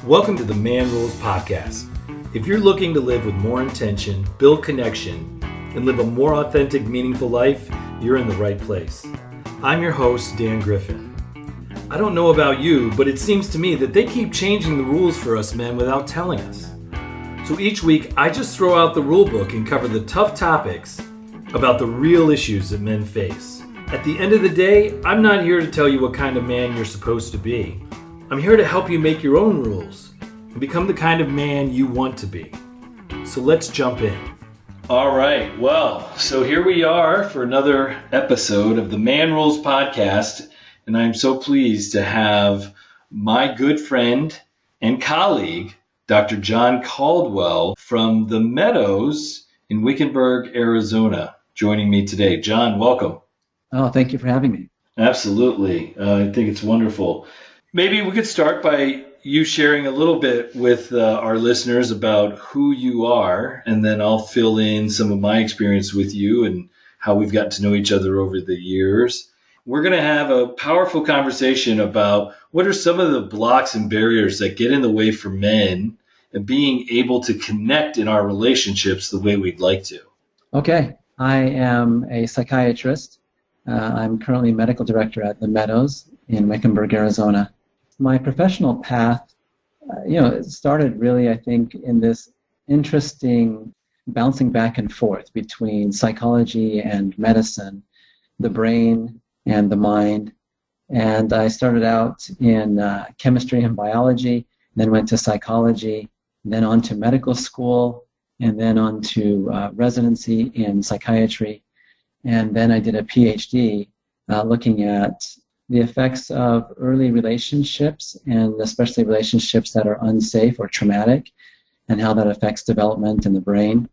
Welcome to the Man Rules Podcast. If you're looking to live with more intention, build connection, and live a more authentic, meaningful life, you're in the right place. I'm your host, Dan Griffin. I don't know about you, but it seems to me that they keep changing the rules for us men without telling us. So each week, I just throw out the rule book and cover the tough topics about the real issues that men face. At the end of the day, I'm not here to tell you what kind of man you're supposed to be. I'm here to help you make your own rules and become the kind of man you want to be. So let's jump in. All right. Well, so here we are for another episode of the Man Rules Podcast. And I'm so pleased to have my good friend and colleague, Dr. Jon Caldwell from the Meadows in Wickenburg, Arizona, joining me today. Jon, welcome. Oh, thank you for having me. Absolutely. I think it's wonderful. Maybe we could start by you sharing a little bit with our listeners about who you are, and then I'll fill in some of my experience with you and how we've gotten to know each other over the years. We're going to have a powerful conversation about what are some of the blocks and barriers that get in the way for men and being able to connect in our relationships the way we'd like to. Okay. I am a psychiatrist. I'm currently medical director at the Meadows in Wickenburg, Arizona. My professional path, it started really, I think, in this interesting bouncing back and forth between psychology and medicine, the brain and the mind. And I started out in chemistry and biology, then went to psychology, then on to medical school, and then on to residency in psychiatry. And then I did a PhD looking at the effects of early relationships, and especially relationships that are unsafe or traumatic, and how that affects development in the brain.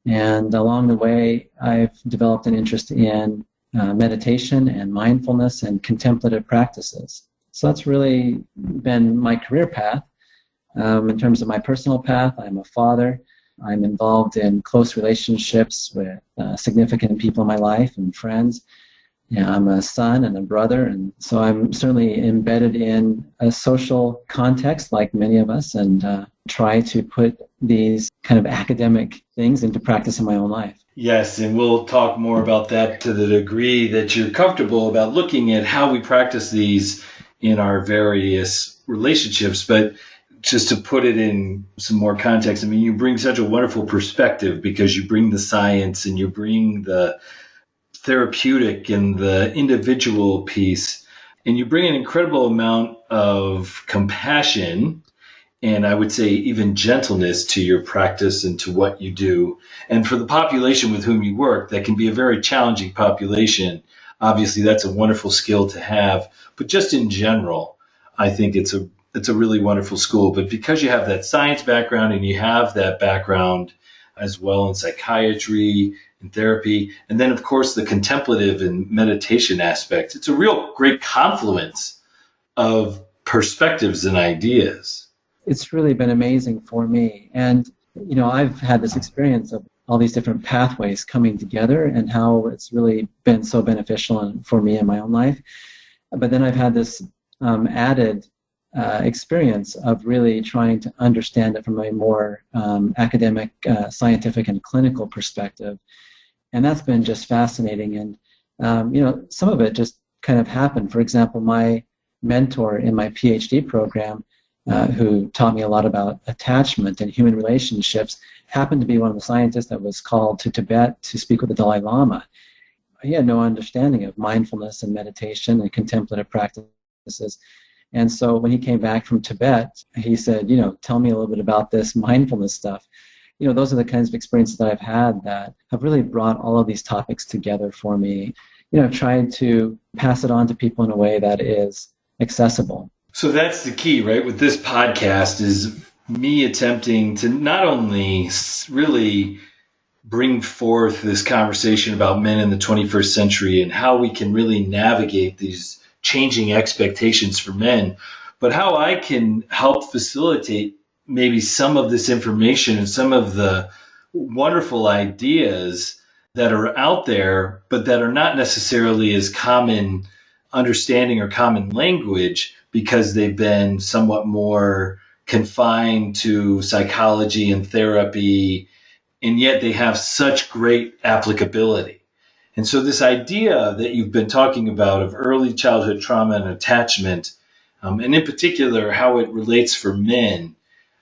And along the way, I've developed an interest in meditation and mindfulness and contemplative practices. So that's really been my career path. In terms of my personal path, I'm a father. I'm involved in close relationships with significant people in my life and friends. I'm a son and a brother, and so I'm certainly embedded in a social context like many of us, and try to put these kind of academic things into practice in my own life. Yes, and we'll talk more about that to the degree that you're comfortable about looking at how we practice these in our various relationships. But just to put it in some more context, I mean, you bring such a wonderful perspective because you bring the science and you bring the therapeutic and the individual piece, and you bring an incredible amount of compassion and I would say even gentleness to your practice and to what you do. And for the population with whom you work, that can be a very challenging population. Obviously, that's a wonderful skill to have, but just in general, I think it's a really wonderful school. But because you have that science background and you have that background as well in psychiatry and therapy, and then, of course, the contemplative and meditation aspect, it's a real great confluence of perspectives and ideas. It's really been amazing for me. And, I've had this experience of all these different pathways coming together and how it's really been so beneficial for me in my own life. But then I've had this added experience of really trying to understand it from a more academic, scientific, and clinical perspective. And that's been just fascinating. And, some of it just kind of happened. For example, my mentor in my PhD program, who taught me a lot about attachment and human relationships, happened to be one of the scientists that was called to Tibet to speak with the Dalai Lama. He had no understanding of mindfulness and meditation and contemplative practices. And so when he came back from Tibet, he said, tell me a little bit about this mindfulness stuff. Those are the kinds of experiences that I've had that have really brought all of these topics together for me. I've tried to pass it on to people in a way that is accessible. So that's the key, right? With this podcast is me attempting to not only really bring forth this conversation about men in the 21st century and how we can really navigate these changing expectations for men, but how I can help facilitate maybe some of this information and some of the wonderful ideas that are out there, but that are not necessarily as common understanding or common language because they've been somewhat more confined to psychology and therapy, and yet they have such great applicability. And so this idea that you've been talking about of early childhood trauma and attachment, and in particular how it relates for men,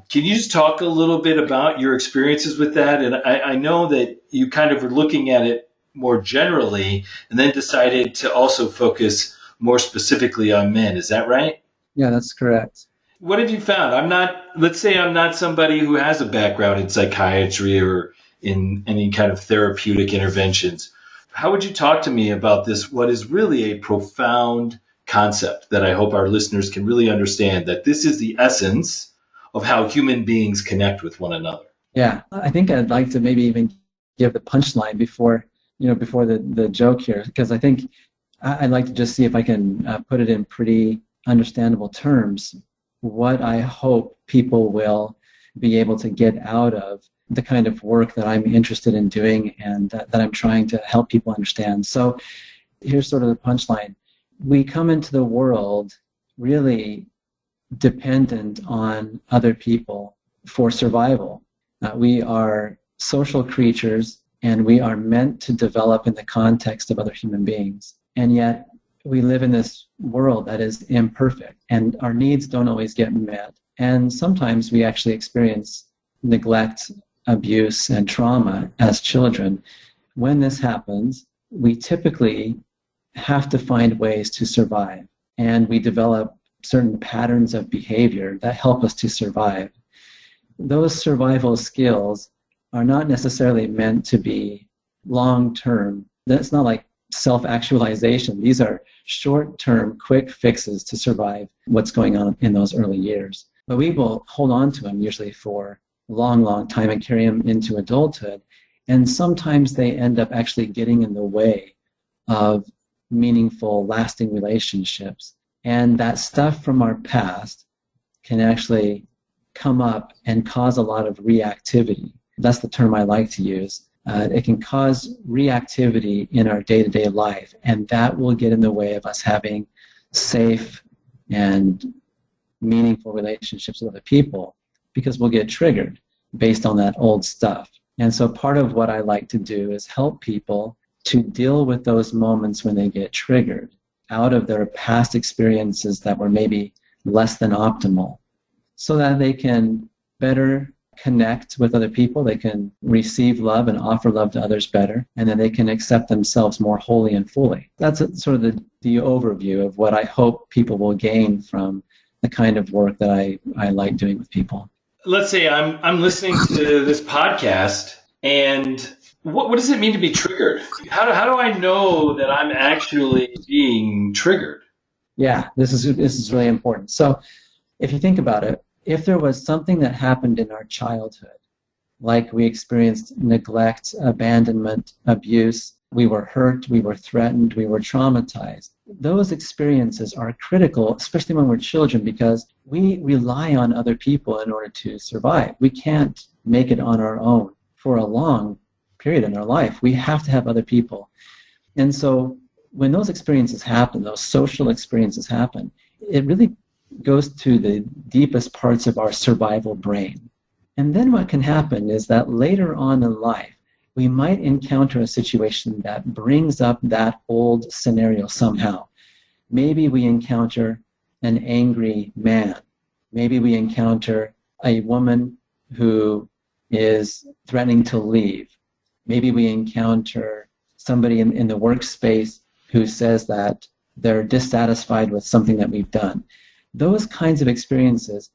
can you just talk a little bit about your experiences with that? And I know that you kind of were looking at it more generally and then decided to also focus more specifically on men. Is that right? Yeah, that's correct. What have you found? Let's say I'm not somebody who has a background in psychiatry or in any kind of therapeutic interventions. How would you talk to me about this, what is really a profound concept that I hope our listeners can really understand, that this is the essence of how human beings connect with one another? Yeah, I think I'd like to maybe even give the punchline before the joke here, because I think I'd like to just see if I can put it in pretty understandable terms, what I hope people will be able to get out of the kind of work that I'm interested in doing and that I'm trying to help people understand. So here's sort of the punchline. We come into the world really dependent on other people for survival. We are social creatures, and we are meant to develop in the context of other human beings. And yet we live in this world that is imperfect, and our needs don't always get met. And sometimes we actually experience neglect, abuse, and trauma as children. When this happens, we typically have to find ways to survive, and we develop certain patterns of behavior that help us to survive. Those survival skills are not necessarily meant to be long-term. That's not like self-actualization. These are short-term, quick fixes to survive what's going on in those early years. But we will hold on to them usually for a long, long time and carry them into adulthood. And sometimes they end up actually getting in the way of meaningful, lasting relationships. And that stuff from our past can actually come up and cause a lot of reactivity. That's the term I like to use. It can cause reactivity in our day-to-day life, and that will get in the way of us having safe and meaningful relationships with other people, because we'll get triggered based on that old stuff. And so part of what I like to do is help people to deal with those moments when they get triggered out of their past experiences that were maybe less than optimal, so that they can better connect with other people, they can receive love and offer love to others better, and then they can accept themselves more wholly and fully. That's sort of the overview of what I hope people will gain from the kind of work that I like doing with people. Let's say I'm listening to this podcast, and what does it mean to be triggered? How do I know that I'm actually being triggered? Yeah, this is really important. So if you think about it, if there was something that happened in our childhood, like we experienced neglect, abandonment, abuse, we were hurt, we were threatened, we were traumatized, those experiences are critical, especially when we're children, because we rely on other people in order to survive. We can't make it on our own for a long period in our life. We have to have other people. And so when those experiences happen, those social experiences happen, it really goes to the deepest parts of our survival brain. And then what can happen is that later on in life, we might encounter a situation that brings up that old scenario somehow. Maybe we encounter an angry man. Maybe we encounter a woman who is threatening to leave. Maybe we encounter somebody in the workspace who says that they're dissatisfied with something that we've done. Those kinds of experiences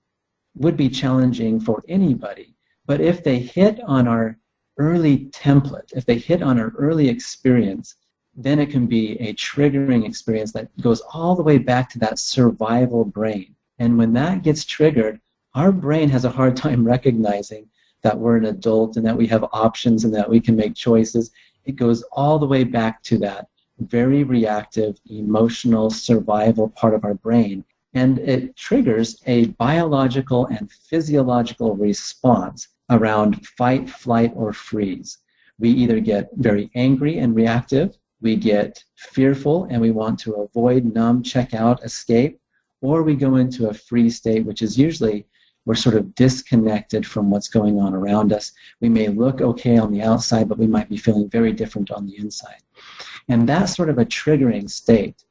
would be challenging for anybody, but if they hit on our early template, if they hit on our early experience, then it can be a triggering experience that goes all the way back to that survival brain. And when that gets triggered, our brain has a hard time recognizing that we're an adult and that we have options and that we can make choices. It goes all the way back to that very reactive, emotional survival part of our brain. And it triggers a biological and physiological response around fight, flight, or freeze. We either get very angry and reactive, we get fearful and we want to avoid, numb, check out, escape, or we go into a freeze state, which is usually we're sort of disconnected from what's going on around us. We may look okay on the outside, but we might be feeling very different on the inside. And that sort of a triggering state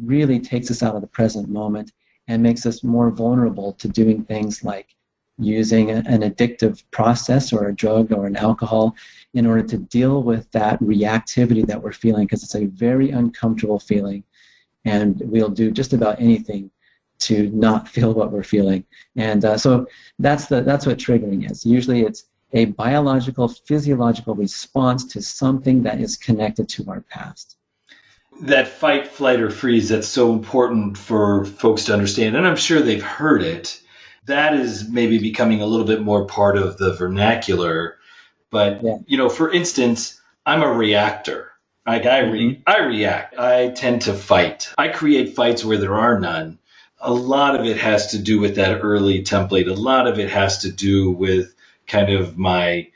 really takes us out of the present moment and makes us more vulnerable to doing things like using an addictive process or a drug or an alcohol in order to deal with that reactivity that we're feeling, because it's a very uncomfortable feeling, and we'll do just about anything to not feel what we're feeling. And so that's what triggering is. Usually it's a biological, physiological response to something that is connected to our past. That fight, flight, or freeze, that's so important for folks to understand, and I'm sure they've heard it. That is maybe becoming a little bit more part of the vernacular. But, for instance, I'm a reactor. Like I react. I tend to fight. I create fights where there are none. A lot of it has to do with that early template. A lot of it has to do with kind of my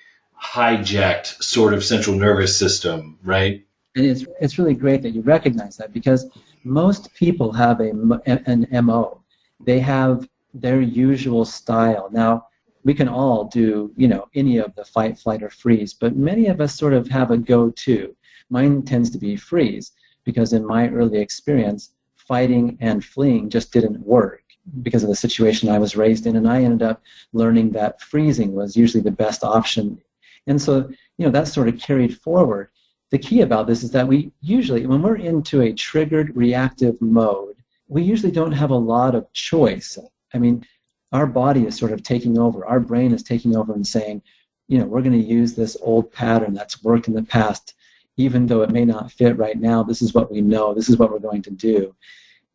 hijacked sort of central nervous system, right? And it's really great that you recognize that, because most people have an MO. They have their usual style. Now, we can all do, any of the fight, flight, or freeze, but many of us sort of have a go-to. Mine tends to be freeze, because in my early experience, fighting and fleeing just didn't work because of the situation I was raised in, and I ended up learning that freezing was usually the best option. And so, that's sort of carried forward. The key about this is that we usually, when we're into a triggered reactive mode, we usually don't have a lot of choice. I mean, our body is sort of taking over. Our brain is taking over and saying, we're going to use this old pattern that's worked in the past, even though it may not fit right now. This is what we know. This is what we're going to do.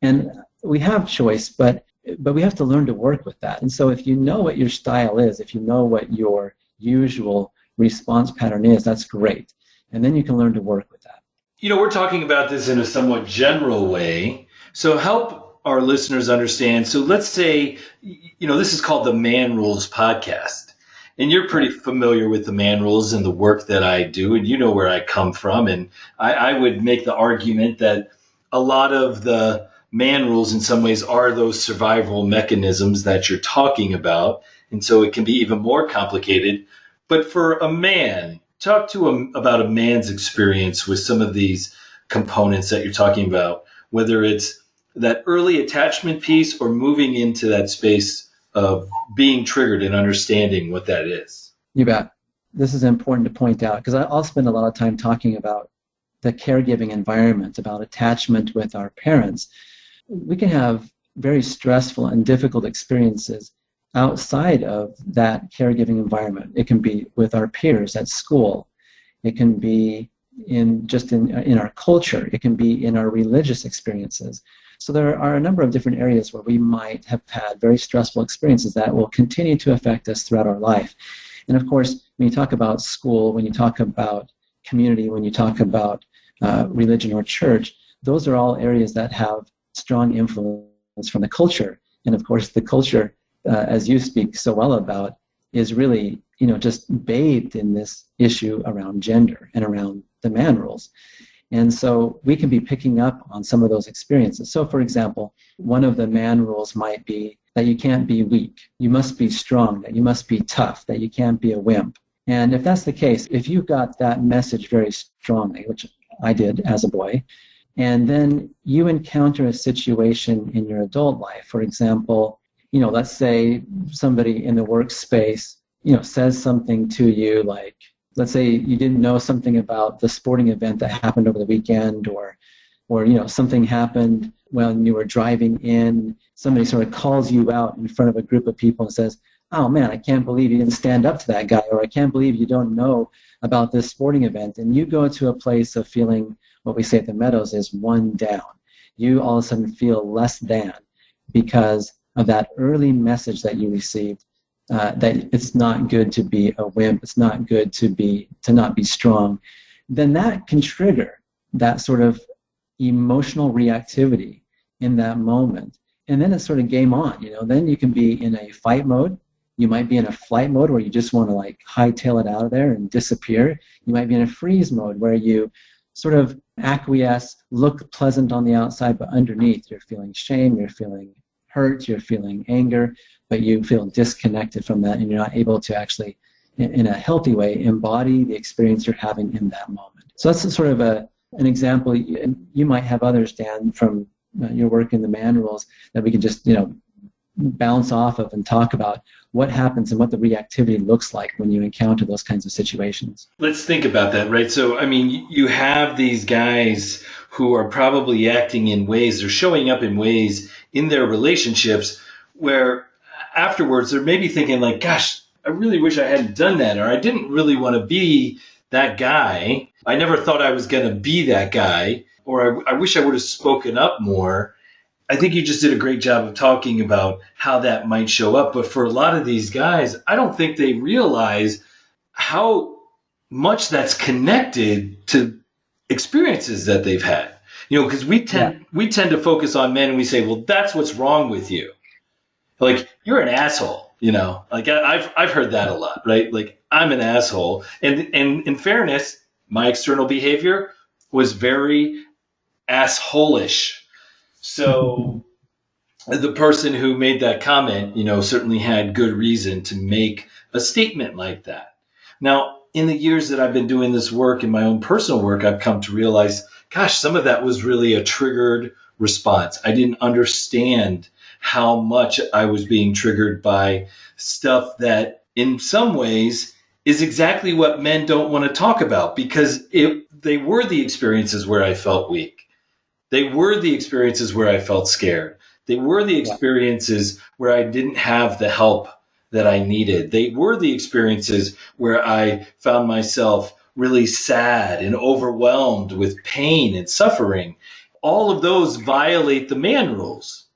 And we have choice, but we have to learn to work with that. And so if you know what your style is, if you know what your usual response pattern is, that's great. And then you can learn to work with that. We're talking about this in a somewhat general way. So help our listeners understand. So let's say, this is called the Man Rules podcast. And you're pretty familiar with the Man Rules and the work that I do, and you know where I come from. And I would make the argument that a lot of the Man Rules in some ways are those survival mechanisms that you're talking about. And so it can be even more complicated. But for a man, talk to him about a man's experience with some of these components that you're talking about, whether it's that early attachment piece or moving into that space of being triggered and understanding what that is. You bet. This is important to point out, because I'll spend a lot of time talking about the caregiving environment, about attachment with our parents. We can have very stressful and difficult experiences outside of that caregiving environment. It can be with our peers at school. It can be in our culture. It can be in our religious experiences. So there are a number of different areas where we might have had very stressful experiences that will continue to affect us throughout our life. And of course, when you talk about school, when you talk about community, when you talk about religion or church, those are all areas that have strong influence from the culture. And of course, the culture, as you speak so well about, is really, just bathed in this issue around gender and around the man rules. And so we can be picking up on some of those experiences. So for example, one of the man rules might be that you can't be weak. You must be strong, that you must be tough, that you can't be a wimp. And if that's the case, if you've got that message very strongly, which I did as a boy, and then you encounter a situation in your adult life, for example, let's say somebody in the workspace, says something to you like, let's say you didn't know something about the sporting event that happened over the weekend, or something happened when you were driving in. Somebody sort of calls you out in front of a group of people and says, "Oh man, I can't believe you didn't stand up to that guy," or "I can't believe you don't know about this sporting event." And you go to a place of feeling, what we say at the Meadows is one down. You all of a sudden feel less than because of that early message that you received, that it's not good to be a wimp, it's not good to not be strong. Then that can trigger that sort of emotional reactivity in that moment. And then it's sort of game on, Then you can be in a fight mode. You might be in a flight mode where you just want to hightail it out of there and disappear. You might be in a freeze mode where you sort of acquiesce, look pleasant on the outside, but underneath you're feeling shame, you're feeling hurt, you're feeling anger, but you feel disconnected from that and you're not able to actually, in a healthy way, embody the experience you're having in that moment. So that's sort of an example, and you might have others, Dan, from your work in the man rules that we can just, bounce off of and talk about what happens and what the reactivity looks like when you encounter those kinds of situations. Let's think about that, right? So, I mean, you have these guys who are probably acting in ways, they're showing up in ways in their relationships where afterwards they're maybe thinking like, gosh, I really wish I hadn't done that, or I didn't really want to be that guy. I never thought I was going to be that guy, or I wish I would have spoken up more. I think you just did a great job of talking about how that might show up. But for a lot of these guys, I don't think they realize how much that's connected to experiences that they've had. Because we tend to focus on men and we say, well, that's what's wrong with you. Like, you're an asshole, Like, I've heard that a lot, right? Like, I'm an asshole. And in fairness, my external behavior was very asshole-ish. So the person who made that comment, certainly had good reason to make a statement like that. Now, in the years that I've been doing this work, in my own personal work, I've come to realize, gosh, some of that was really a triggered response. I didn't understand how much I was being triggered by stuff that in some ways is exactly what men don't want to talk about, because they were the experiences where I felt weak. They were the experiences where I felt scared. They were the experiences where I didn't have the help that I needed. They were the experiences where I found myself really sad and overwhelmed with pain and suffering. All of those violate the man rules.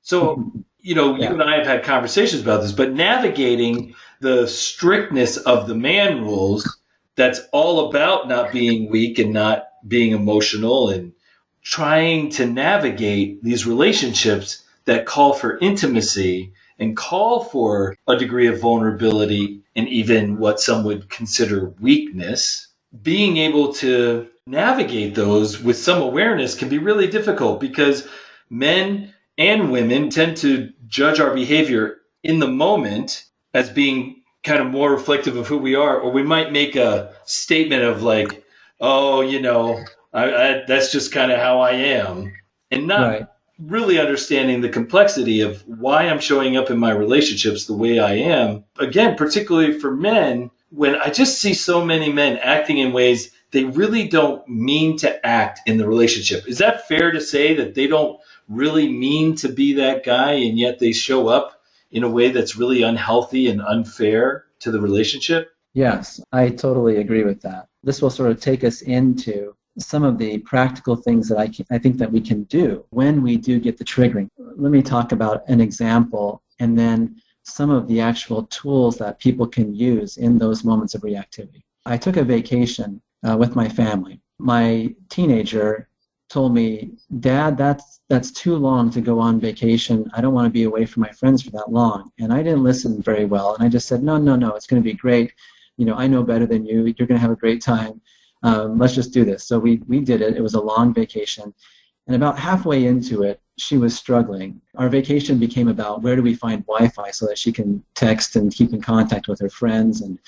So, you and I have had conversations about this, but navigating the strictness of the man rules, that's all about not being weak and not being emotional, and trying to navigate these relationships that call for intimacy and call for a degree of vulnerability and even what some would consider weakness. Being able to navigate those with some awareness can be really difficult, because men and women tend to judge our behavior in the moment as being kind of more reflective of who we are, or we might make a statement of like, oh, that's just kind of how I am, and not really understanding the complexity of why I'm showing up in my relationships the way I am. Again, particularly for men, when I just see so many men acting in ways they really don't mean to act in the relationship. Is that fair to say that they don't really mean to be that guy, and yet they show up in a way that's really unhealthy and unfair to the relationship? Yes, I totally agree with that. This will sort of take us into some of the practical things that I think that we can do when we do get the triggering. Let me talk about an example, and then some of the actual tools that people can use in those moments of reactivity. I took a vacation with my family. My teenager told me, "Dad, that's too long to go on vacation. I don't want to be away from my friends for that long." And I didn't listen very well, and I just said, no, it's going to be great. I know better than you. You're going to have a great time. Let's just do this. So we did it. It was a long vacation. And about halfway into it, she was struggling. Our vacation became about where do we find Wi-Fi so that she can text and keep in contact with her friends. And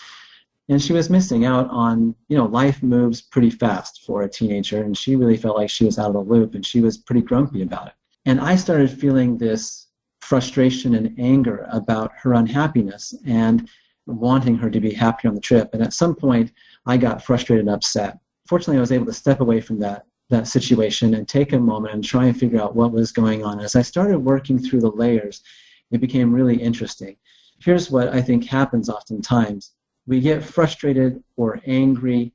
she was missing out on, life moves pretty fast for a teenager. And she really felt like she was out of the loop, and she was pretty grumpy about it. And I started feeling this frustration and anger about her unhappiness and wanting her to be happier on the trip. And at some point, I got frustrated and upset. Fortunately, I was able to step away from that situation and take a moment and try and figure out what was going on. As I started working through the layers, it became really interesting. Here's what I think happens oftentimes. We get frustrated or angry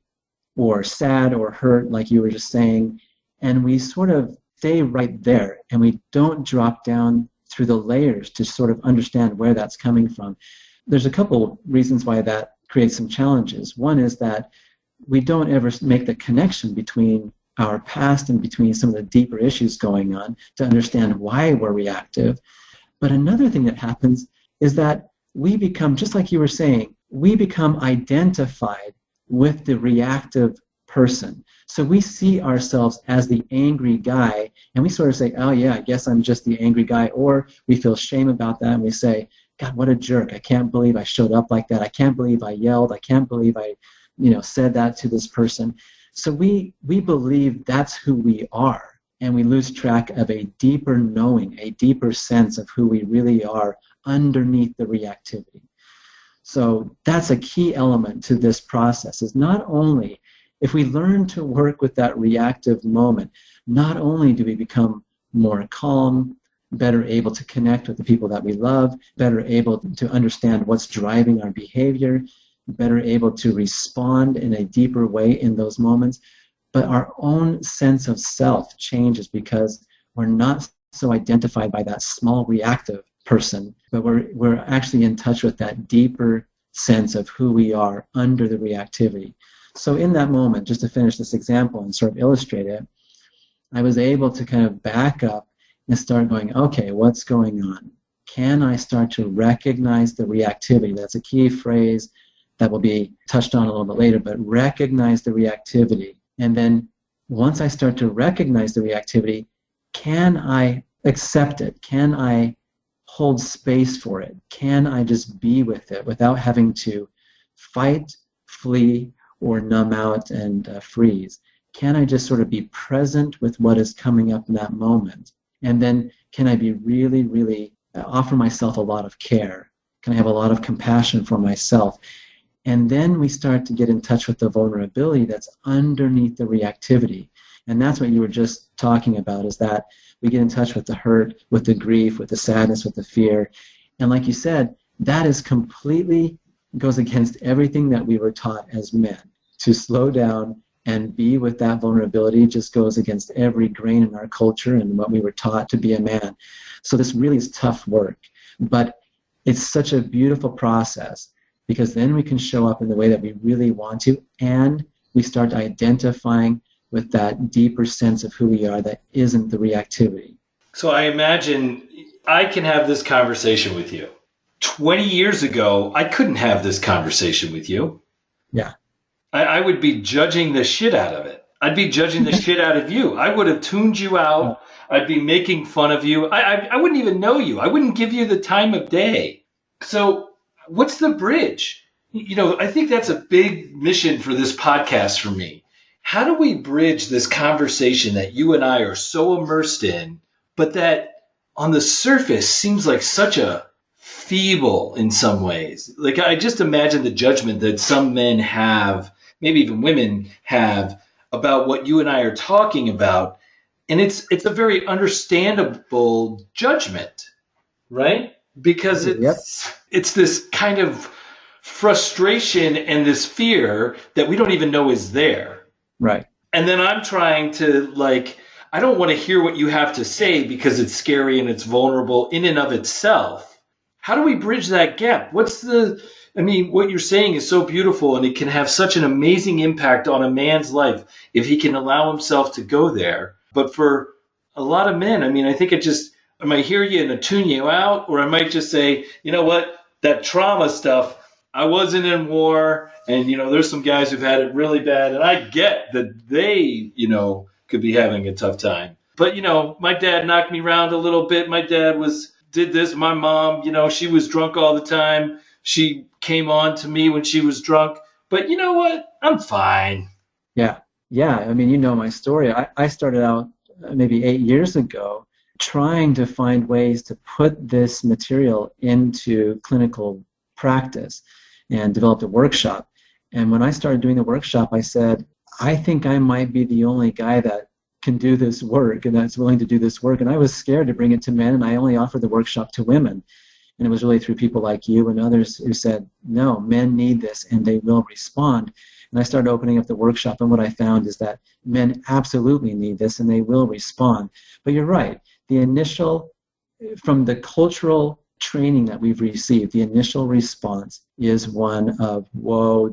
or sad or hurt, like you were just saying, and we sort of stay right there, and we don't drop down through the layers to sort of understand where that's coming from. There's a couple reasons why that creates some challenges. One is that we don't ever make the connection between our past and between some of the deeper issues going on to understand why we're reactive. But another thing that happens is that we become, just like you were saying, we become identified with the reactive person. So we see ourselves as the angry guy, and we sort of say, oh yeah, I guess I'm just the angry guy, or we feel shame about that, and we say, God, what a jerk. I can't believe I showed up like that. I can't believe I yelled. I can't believe I, said that to this person. So we believe that's who we are, and we lose track of a deeper knowing, a deeper sense of who we really are underneath the reactivity. So that's a key element to this process, is not only if we learn to work with that reactive moment, not only do we become more calm, better able to connect with the people that we love, better able to understand what's driving our behavior, better able to respond in a deeper way in those moments, but our own sense of self changes because we're not so identified by that small reactive person, but we're actually in touch with that deeper sense of who we are under the reactivity. So in that moment, just to finish this example and sort of illustrate it, I was able to kind of back up and start going, okay, what's going on? Can I start to recognize the reactivity? That's a key phrase that will be touched on a little bit later, but recognize the reactivity. And then once I start to recognize the reactivity, can I accept it? Can I hold space for it? Can I just be with it without having to fight, flee, or numb out and freeze? Can I just sort of be present with what is coming up in that moment? And then can I be really, really offer myself a lot of care? Can I have a lot of compassion for myself? And then we start to get in touch with the vulnerability that's underneath the reactivity. And that's what you were just talking about, is that we get in touch with the hurt, with the grief, with the sadness, with the fear. And like you said, that is completely goes against everything that we were taught as men. To slow down and be with that vulnerability just goes against every grain in our culture and what we were taught to be a man. So this really is tough work, but it's such a beautiful process because then we can show up in the way that we really want to, and we start identifying with that deeper sense of who we are that isn't the reactivity. So I imagine I can have this conversation with you. 20 years ago, I couldn't have this conversation with you. Yeah. I would be judging the shit out of it. I'd be judging the shit out of you. I would have tuned you out. I'd be making fun of you. I wouldn't even know you. I wouldn't give you the time of day. So what's the bridge? I think that's a big mission for this podcast for me. How do we bridge this conversation that you and I are so immersed in, but that on the surface seems like such a feeble in some ways? Like, I just imagine the judgment that some men have, maybe even women have, about what you and I are talking about. And it's a very understandable judgment, right? Because it's this kind of frustration and this fear that we don't even know is there. Right. And then I'm trying to, I don't want to hear what you have to say because it's scary and it's vulnerable in and of itself. How do we bridge that gap? What you're saying is so beautiful, and it can have such an amazing impact on a man's life if he can allow himself to go there. But for a lot of men, I think I might hear you and tune you out, or I might just say, you know what, that trauma stuff, I wasn't in war, and, there's some guys who've had it really bad, and I get that they, could be having a tough time. But, my dad knocked me around a little bit. My dad did this. My mom, she was drunk all the time. She came on to me when she was drunk. But you know what? I'm fine. Yeah. Yeah. My story. I started out maybe 8 years ago trying to find ways to put this material into clinical practice and developed a workshop. And when I started doing the workshop, I said, I think I might be the only guy that can do this work and that's willing to do this work. And I was scared to bring it to men, and I only offered the workshop to women. And it was really through people like you and others who said, no, men need this and they will respond. And I started opening up the workshop, and what I found is that men absolutely need this and they will respond. But you're right. From the cultural training that we've received, the initial response is one of, whoa,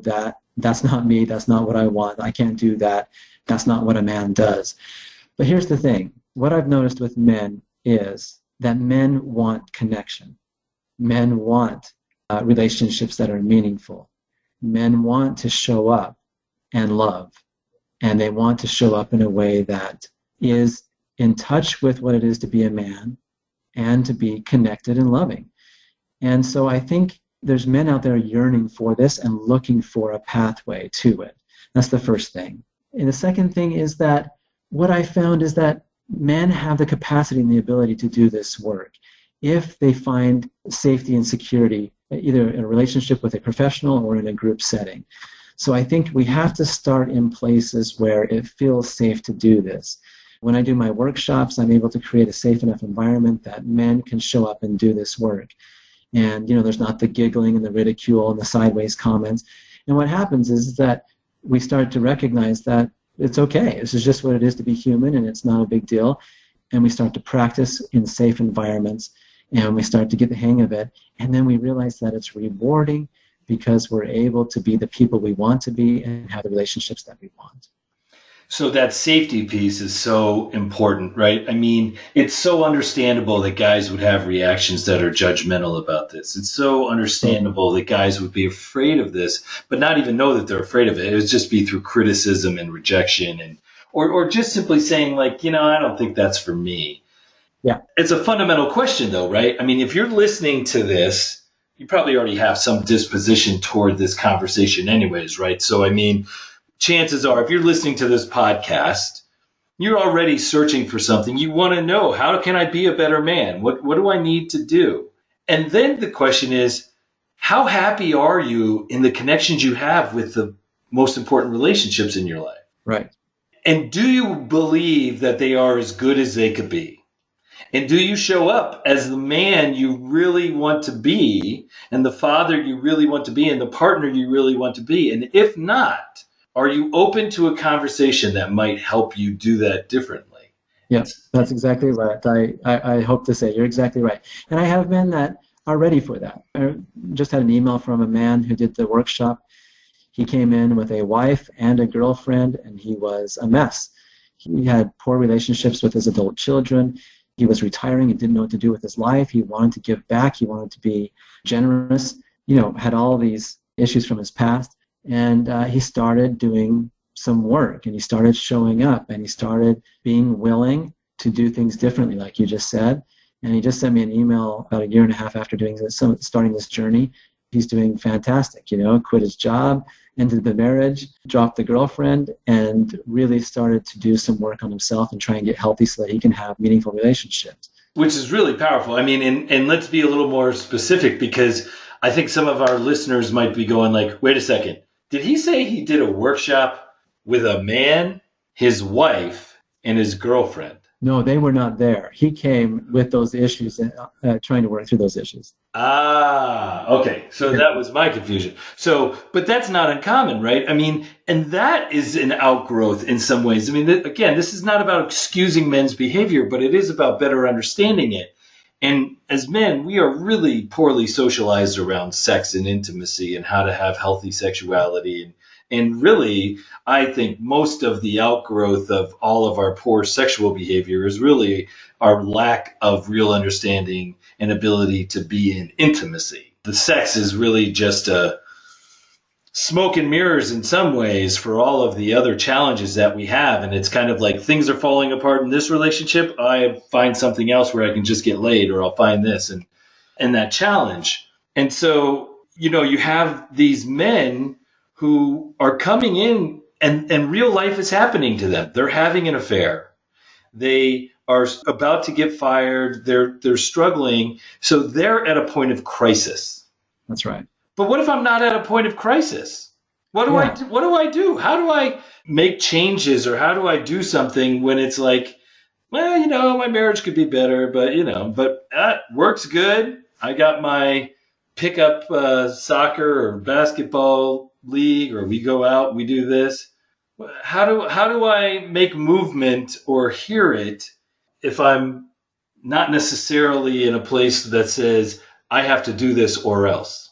that's not me, that's not what I want, I can't do that, that's not what a man does. But here's the thing. What I've noticed with men is that men want connection. Men want relationships that are meaningful. Men want to show up and love. and they want to show up in a way that is in touch with what it is to be a man and to be connected and loving. And so I think there's men out there yearning for this and looking for a pathway to it. That's the first thing. And the second thing is that what I found is that men have the capacity and the ability to do this work if they find safety and security, either in a relationship with a professional or in a group setting. So I think we have to start in places where it feels safe to do this. When I do my workshops, I'm able to create a safe enough environment that men can show up and do this work. And, there's not the giggling and the ridicule and the sideways comments. And what happens is that we start to recognize that it's okay. This is just what it is to be human, and it's not a big deal. And we start to practice in safe environments, and we start to get the hang of it. And then we realize that it's rewarding because we're able to be the people we want to be and have the relationships that we want. So that safety piece is so important, right? I mean, it's so understandable that guys would have reactions that are judgmental about this. It's so understandable that guys would be afraid of this, but not even know that they're afraid of it. It would just be through criticism and rejection, and or just simply saying, like, I don't think that's for me. Yeah. It's a fundamental question, though, right? I mean, if you're listening to this, you probably already have some disposition toward this conversation anyways, right? So, I mean, chances are, if you're listening to this podcast, you're already searching for something. You want to know, how can I be a better man? What do I need to do? And then the question is, how happy are you in the connections you have with the most important relationships in your life? Right. And do you believe that they are as good as they could be? And do you show up as the man you really want to be, and the father you really want to be, and the partner you really want to be? And if not, are you open to a conversation that might help you do that differently? Yes, that's exactly right. I hope to say you're exactly right. And I have men that are ready for that. I just had an email from a man who did the workshop. He came in with a wife and a girlfriend, and he was a mess. He had poor relationships with his adult children. He was retiring and didn't know what to do with his life. He wanted to give back. He wanted to be generous, had all these issues from his past. And he started doing some work, and he started showing up, and he started being willing to do things differently, like you just said. And he just sent me an email about a year and a half after doing this, starting this journey. He's doing fantastic, quit his job, ended the marriage, dropped the girlfriend, and really started to do some work on himself and try and get healthy so that he can have meaningful relationships. Which is really powerful. I mean, and let's be a little more specific, because I think some of our listeners might be going like, wait a second. Did he say he did a workshop with a man, his wife, and his girlfriend? No, they were not there. He came with those issues and trying to work through those issues. Ah, okay. So that was my confusion. But that's not uncommon, right? I mean, and that is an outgrowth in some ways. I mean, again, this is not about excusing men's behavior, but it is about better understanding it. And as men, we are really poorly socialized around sex and intimacy and how to have healthy sexuality. And really, I think most of the outgrowth of all of our poor sexual behavior is really our lack of real understanding and ability to be in intimacy. The sex is really just a smoke and mirrors in some ways for all of the other challenges that we have. And it's kind of like, things are falling apart in this relationship. I find something else where I can just get laid, or I'll find this and that challenge. And so, you have these men who are coming in and real life is happening to them. They're having an affair. They are about to get fired. They're struggling. So they're at a point of crisis. That's right. But what if I'm not at a point of crisis? What do I do? How do I make changes, or how do I do something when it's like, well, my marriage could be better, but that works good. I got my pickup soccer or basketball league, or we go out, we do this. How do I make movement or hear it if I'm not necessarily in a place that says I have to do this or else?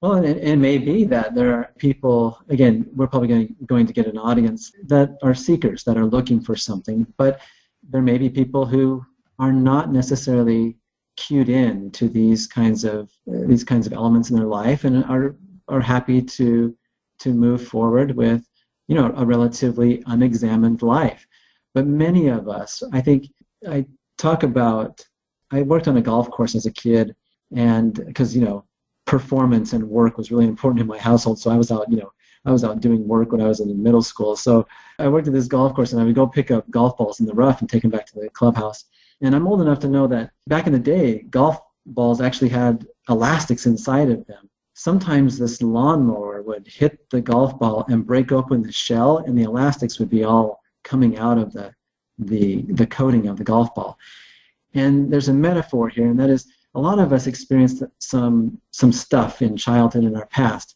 Well, it may be that there are people, again, we're probably going to get an audience that are seekers, that are looking for something, but there may be people who are not necessarily cued in to these kinds of elements in their life, and are happy to move forward with a relatively unexamined life. But many of us, I think, I talk about, I worked on a golf course as a kid, and because, performance and work was really important in my household. So I was out doing work when I was in middle school. So I worked at this golf course, and I would go pick up golf balls in the rough and take them back to the clubhouse. And I'm old enough to know that back in the day, golf balls actually had elastics inside of them. Sometimes this lawnmower would hit the golf ball and break open the shell, and the elastics would be all coming out of the coating of the golf ball. And there's a metaphor here, and that is a lot of us experienced some stuff in childhood in our past.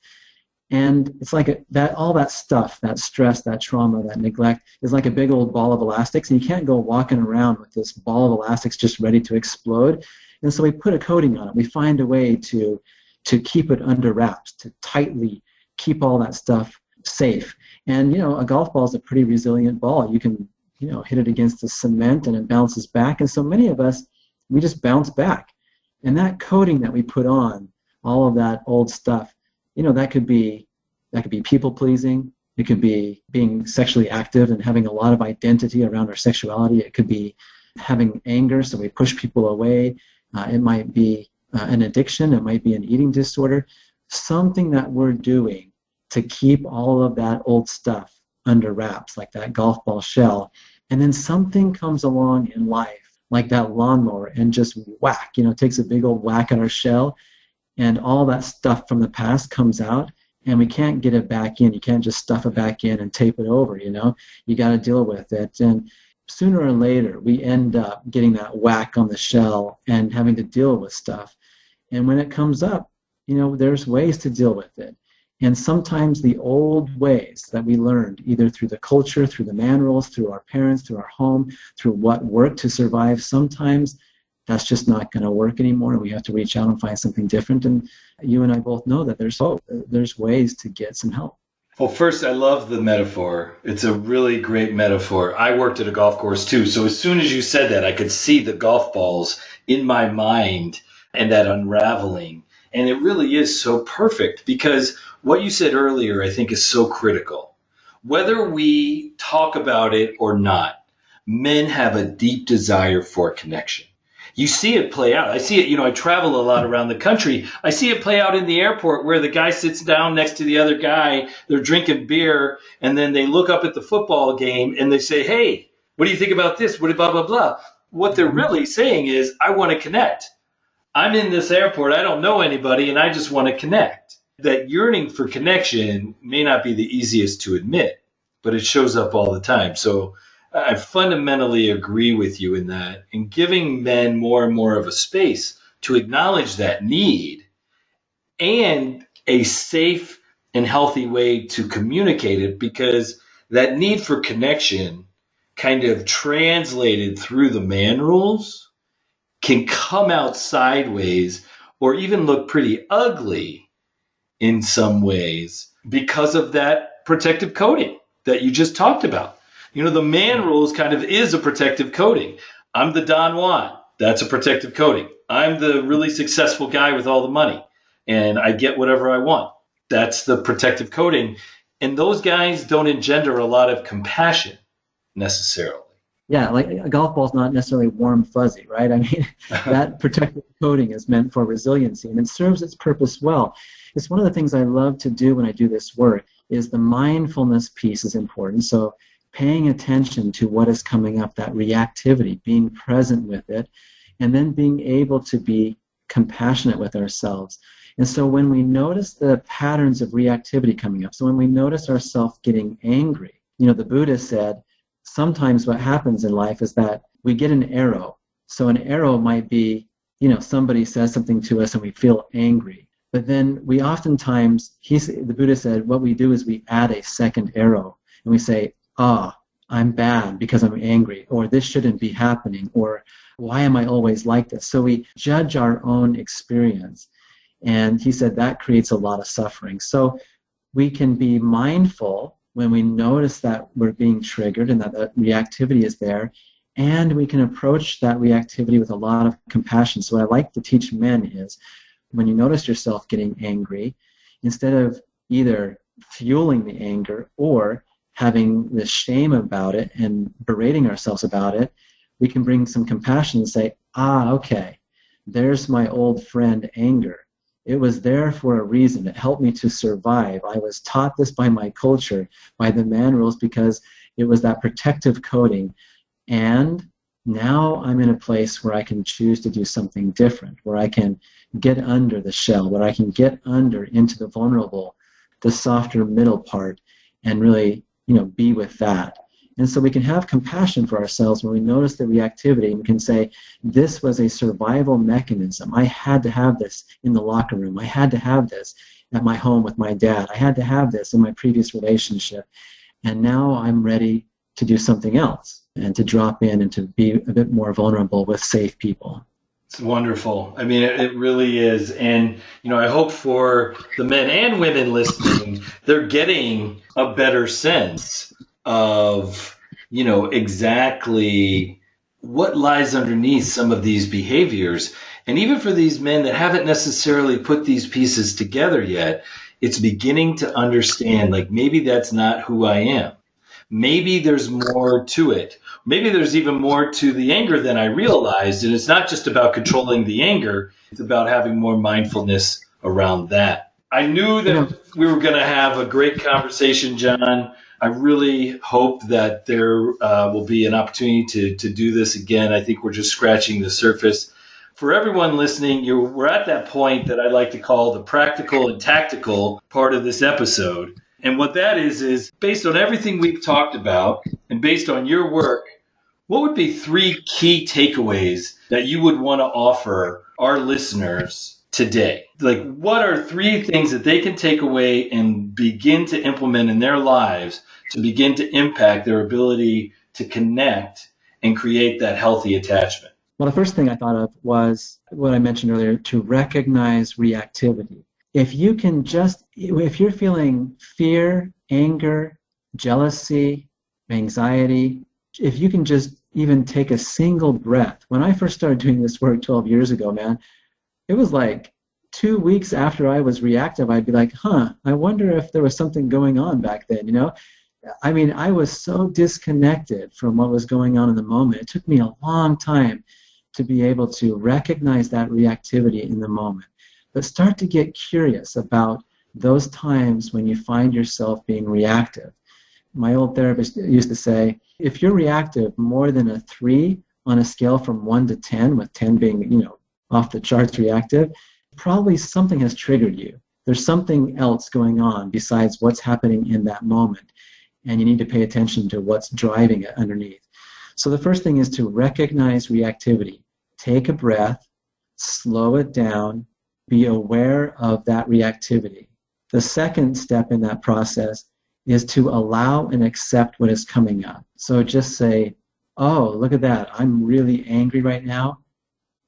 And it's like all that stuff, that stress, that trauma, that neglect is like a big old ball of elastics, and you can't go walking around with this ball of elastics just ready to explode. And so we put a coating on it. We find a way to keep it under wraps, to tightly keep all that stuff safe. And, a golf ball is a pretty resilient ball. You can, hit it against the cement and it bounces back. And so many of us, we just bounce back. And that coating that we put on, all of that old stuff, that could be people pleasing. It could be being sexually active and having a lot of identity around our sexuality. It could be having anger, so we push people away. It might be an addiction. It might be an eating disorder. Something that we're doing to keep all of that old stuff under wraps, like that golf ball shell. And then something comes along in life, like that lawnmower, and just whack, takes a big old whack at our shell, and all that stuff from the past comes out, and we can't get it back in. You can't just stuff it back in and tape it over, You got to deal with it. And sooner or later, we end up getting that whack on the shell and having to deal with stuff. And when it comes up, there's ways to deal with it. And sometimes the old ways that we learned, either through the culture, through the man rules, through our parents, through our home, through what worked to survive, sometimes that's just not going to work anymore. We have to reach out and find something different. And you and I both know that there's hope. There's ways to get some help. Well, first, I love the metaphor. It's a really great metaphor. I worked at a golf course too. So as soon as you said that, I could see the golf balls in my mind and that unraveling. And it really is so perfect, because what you said earlier, I think, is so critical. Whether we talk about it or not, men have a deep desire for connection. You see it play out. I see it, I travel a lot around the country. I see it play out in the airport where the guy sits down next to the other guy, they're drinking beer, and then they look up at the football game and they say, hey, what do you think about this? What blah, blah, blah. What they're really saying is, I want to connect. I'm in this airport, I don't know anybody, and I just want to connect. That yearning for connection may not be the easiest to admit, but it shows up all the time. So I fundamentally agree with you in that, and giving men more and more of a space to acknowledge that need and a safe and healthy way to communicate it, because that need for connection kind of translated through the man rules can come out sideways or even look pretty ugly in some ways because of that protective coating that you just talked about. The man rules kind of is a protective coating. I'm the Don Juan. That's a protective coating. I'm the really successful guy with all the money, and I get whatever I want. That's the protective coating. And those guys don't engender a lot of compassion necessarily. Yeah, like a golf ball is not necessarily warm, fuzzy, right? I mean, that protective coating is meant for resiliency, and it serves its purpose well. It's one of the things I love to do when I do this work, is the mindfulness piece is important. So paying attention to what is coming up, that reactivity, being present with it, and then being able to be compassionate with ourselves. And so when we notice the patterns of reactivity coming up, so when we notice ourselves getting angry, the Buddha said, sometimes what happens in life is that we get an arrow. So an arrow might be, somebody says something to us and we feel angry. But then we oftentimes, the Buddha said, what we do is we add a second arrow and we say, I'm bad because I'm angry, or this shouldn't be happening, or why am I always like this? So we judge our own experience. And he said that creates a lot of suffering. So we can be mindful when we notice that we're being triggered and that the reactivity is there, and we can approach that reactivity with a lot of compassion. So what I like to teach men is, when you notice yourself getting angry, instead of either fueling the anger or having this shame about it and berating ourselves about it, we can bring some compassion and say, okay, there's my old friend anger. It was there for a reason. It helped me to survive. I was taught this by my culture, by the man rules, because it was that protective coding. And now I'm in a place where I can choose to do something different, where I can get under the shell, where I can get under into the vulnerable, the softer middle part, and really, be with that. And so we can have compassion for ourselves when we notice the reactivity, and we can say, this was a survival mechanism. I had to have this in the locker room. I had to have this at my home with my dad. I had to have this in my previous relationship. And now I'm ready to do something else and to drop in and to be a bit more vulnerable with safe people. It's wonderful. I mean, it really is. And, I hope for the men and women listening, they're getting a better sense of, exactly what lies underneath some of these behaviors. And even for these men that haven't necessarily put these pieces together yet, it's beginning to understand, like, maybe that's not who I am. Maybe there's more to it. Maybe there's even more to the anger than I realized. And it's not just about controlling the anger. It's about having more mindfulness around that. I knew that we were going to have a great conversation, Jon. I really hope that there will be an opportunity to do this again. I think we're just scratching the surface. For everyone listening, we're at that point that I like to call the practical and tactical part of this episode. And what that is based on everything we've talked about and based on your work, what would be 3 key takeaways that you would want to offer our listeners today? Like, what are 3 things that they can take away and begin to implement in their lives to begin to impact their ability to connect and create that healthy attachment? Well, the first thing I thought of was what I mentioned earlier, to recognize reactivity. If you're feeling fear, anger, jealousy, anxiety, if you can just even take a single breath. When I first started doing this work 12 years ago, man, it was like 2 weeks after I was reactive, I'd be like, I wonder if there was something going on back then, I mean, I was so disconnected from what was going on in the moment. It took me a long time to be able to recognize that reactivity in the moment. But start to get curious about those times when you find yourself being reactive. My old therapist used to say, if you're reactive more than a 3 on a scale from 1 to 10, with 10 being, off the charts reactive, probably something has triggered you. There's something else going on besides what's happening in that moment. And you need to pay attention to what's driving it underneath. So the first thing is to recognize reactivity. Take a breath, slow it down, be aware of that reactivity. The second step in that process is to allow and accept what is coming up. So just say, look at that. I'm really angry right now.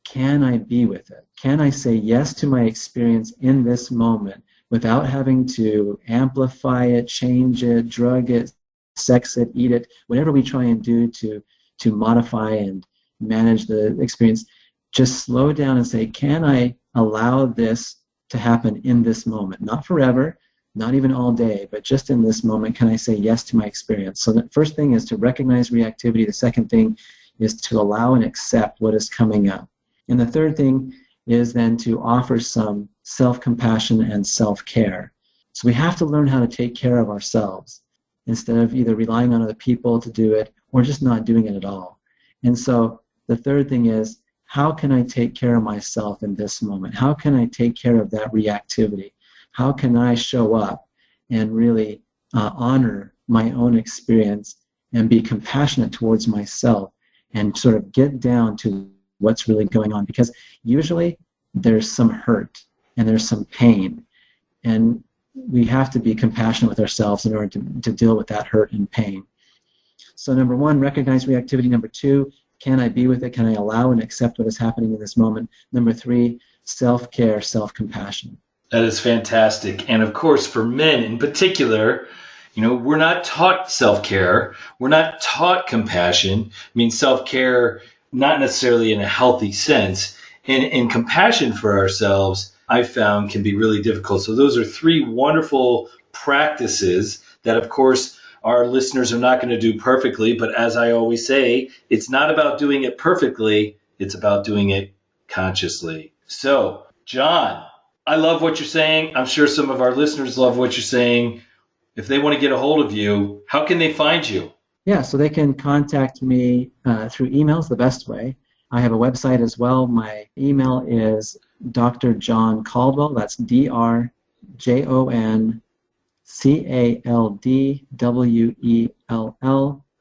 Can I be with it? Can I say yes to my experience in this moment without having to amplify it, change it, drug it, sex it, eat it, whatever we try and do to modify and manage the experience? Just slow down and say, can I allow this to happen in this moment? Not forever, not even all day, but just in this moment, can I say yes to my experience? So the first thing is to recognize reactivity. The second thing is to allow and accept what is coming up. And the third thing is then to offer some self-compassion and self-care. So we have to learn how to take care of ourselves instead of either relying on other people to do it or just not doing it at all. And so the third thing is, how can I take care of myself in this moment? How can I take care of that reactivity? How can I show up and really honor my own experience and be compassionate towards myself and sort of get down to what's really going on? Because usually there's some hurt and there's some pain, and we have to be compassionate with ourselves in order to deal with that hurt and pain. So number 1, recognize reactivity. Number 2, can I be with it? Can I allow and accept what is happening in this moment? Number 3, self-care, self-compassion. That is fantastic. And of course, for men in particular, we're not taught self-care. We're not taught compassion. I mean, self-care, not necessarily in a healthy sense. And compassion for ourselves, I've found, can be really difficult. So those are 3 wonderful practices that, of course, our listeners are not going to do perfectly, but as I always say, it's not about doing it perfectly, it's about doing it consciously. So, Jon, I love what you're saying. I'm sure some of our listeners love what you're saying. If they want to get a hold of you, how can they find you? Yeah, so they can contact me through emails, the best way. I have a website as well. My email is Dr. Jon Caldwell. That's DrJonCaldwell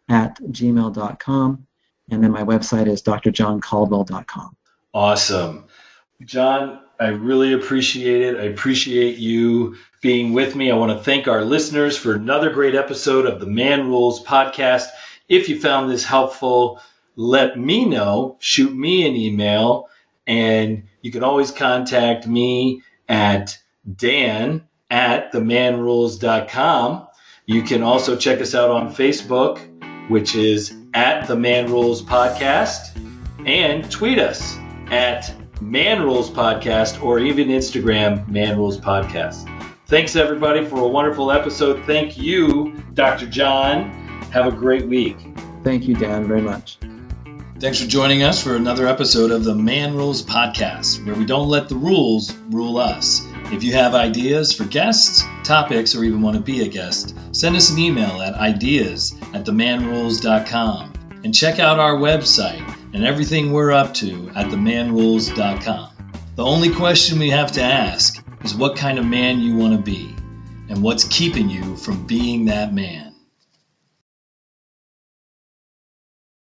@gmail.com. And then my website is drjohncaldwell.com. Awesome. Jon, I really appreciate it. I appreciate you being with me. I want to thank our listeners for another great episode of the Man Rules podcast. If you found this helpful, let me know. Shoot me an email, and you can always contact me at dan@themanrules.com. You can also check us out on Facebook, which is @themanrulespodcast, and tweet us at Man Rules Podcast, or even Instagram, Man Rules Podcast. Thanks, everybody, for a wonderful episode. Thank you, Dr. Jon. Have a great week. Thank you, Dan, very much. Thanks for joining us for another episode of the Man Rules Podcast, where we don't let the rules rule us. If you have ideas for guests, topics, or even want to be a guest, send us an email at ideas@themanrules.com. And check out our website and everything we're up to at themanrules.com. The only question we have to ask is what kind of man you want to be, and what's keeping you from being that man.